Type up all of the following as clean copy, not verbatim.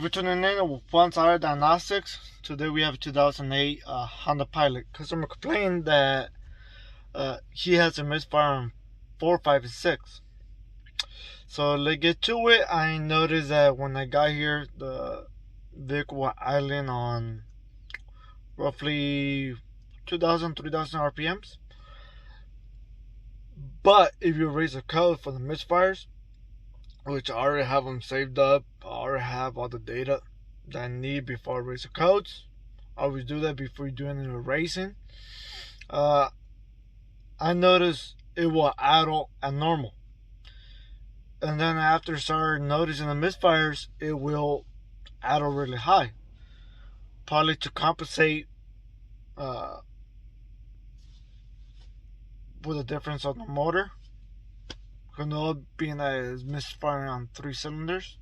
We're tuning in with One Sire Diagnostics. Today we have a 2008 Honda Pilot. Customer complained that he has a misfire on 4, 5, and 6. So let's get to it. I noticed that when I got here, the vehicle was idling on roughly 2,000, 3,000 RPMs. But if you raise the code for the misfires, which I already have them saved up, I already have all the data that I need before I raise the codes. I always do that before you do any racing. I noticed it will idle at normal, and then after I started noticing the misfires, it will idle really high, probably to compensate with the difference on the motor. Being that it's misfiring on 3 cylinders.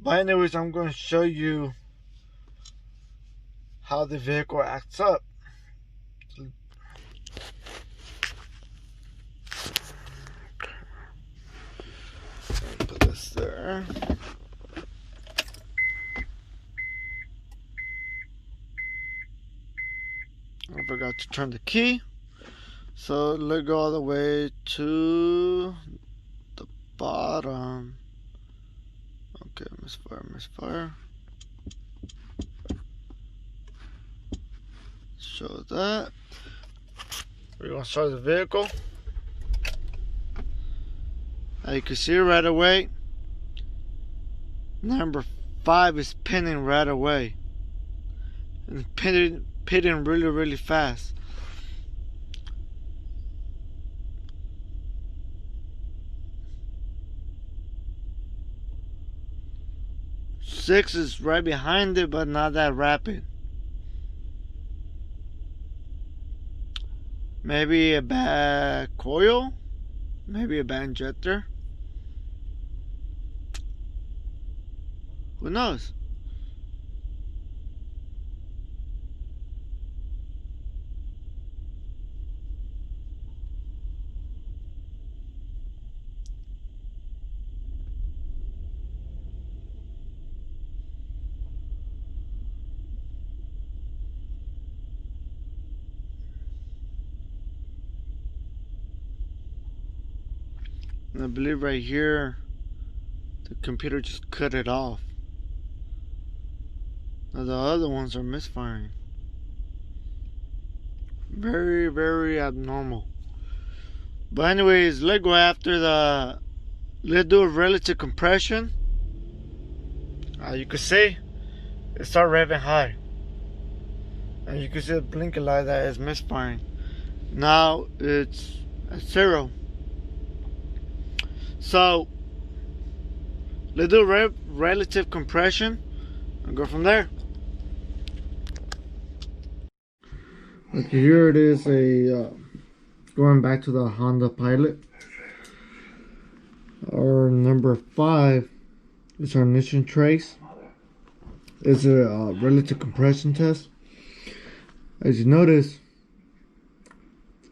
But anyways, I'm going to show you how the vehicle acts up. Put this there. I forgot to turn the key. So let's go all the way to the bottom. Okay, misfire. Show that. We're gonna start the vehicle. As you can see right away, number 5 is pinning right away. And pinning really fast. Six is right behind it, but not that rapid. Maybe a bad coil, maybe a bad injector. Who knows? And I believe right here the computer just cut it off. Now the other ones are misfiring. Very abnormal. But anyways, let's go after let's do a relative compression. You can see it start revving high, and you can see the blinking light that is misfiring. Now it's at 0. So let's do relative compression and go from there. Okay, here it is, going back to the Honda Pilot. Our number 5 is our ignition trace. It's a relative compression test. As you notice,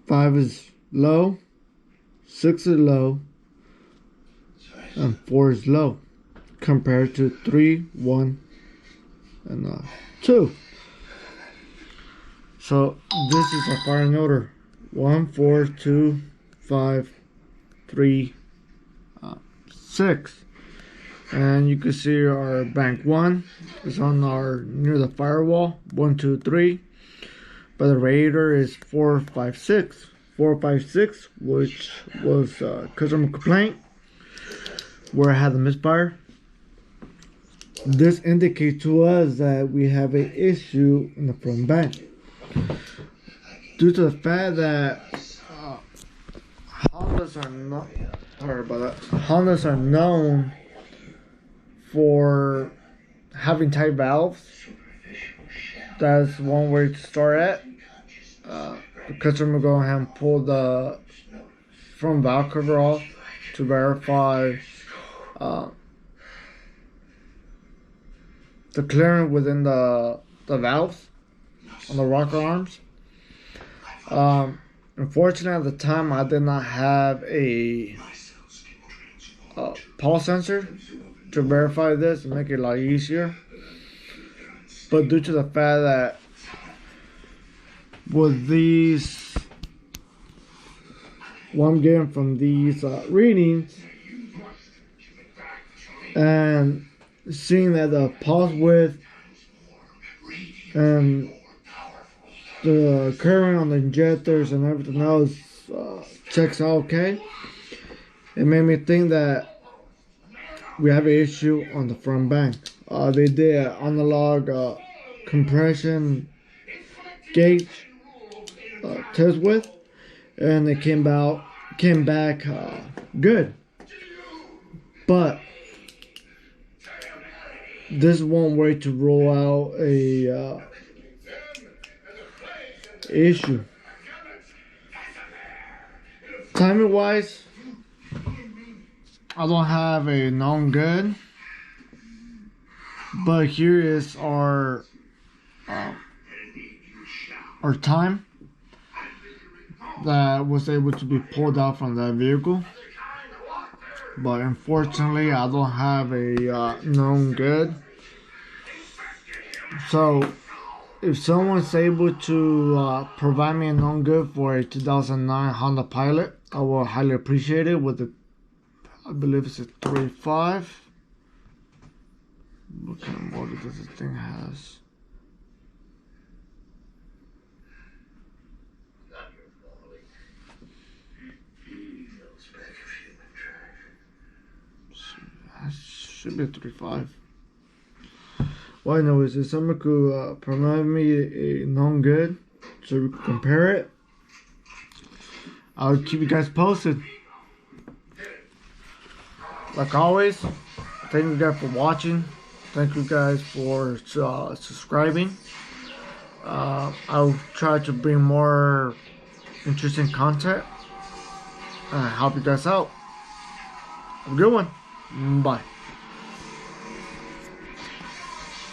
5 is low, 6 is low, and 4 is low compared to 3, 1, and 2. So this is our firing order: 1, 4, 2, 5, 3, 6. And you can see our bank 1 is on near the firewall, 1, 2, 3. But the radiator is 4, 5, 6. 4, 5, 6, which was customer complaint where I had the misfire. This indicates to us that we have an issue in the front bank, due to the fact that Hondas are known for having tight valves. That's one way to start at. The customer will go ahead and pull the front valve cover off to verify the clearance within the valves on the rocker arms. Unfortunately, at the time, I did not have a pulse sensor to verify this and make it a lot easier. But due to the fact that with these, what I'm getting from these readings, and seeing that the pulse width and the current on the injectors and everything else checks out okay, it made me think that we have an issue on the front bank. They did an analog compression gauge test width, and it came back good. But this is one way to roll out a issue. Timing wise, I don't have a known good, but here is our time that was able to be pulled out from that vehicle. But unfortunately, I don't have a known good. So if someone's able to provide me a known good for a 2009 Honda Pilot, I will highly appreciate it. With the, I believe it's a 3.5. What kind of motor does this thing has? Should be a 3.5. Well, anyways, if someone could provide me a known good so we can compare it, I'll keep you guys posted. Like always, thank you guys for watching. Thank you guys for subscribing. I'll try to bring more interesting content and help you guys out. Have a good one. Bye.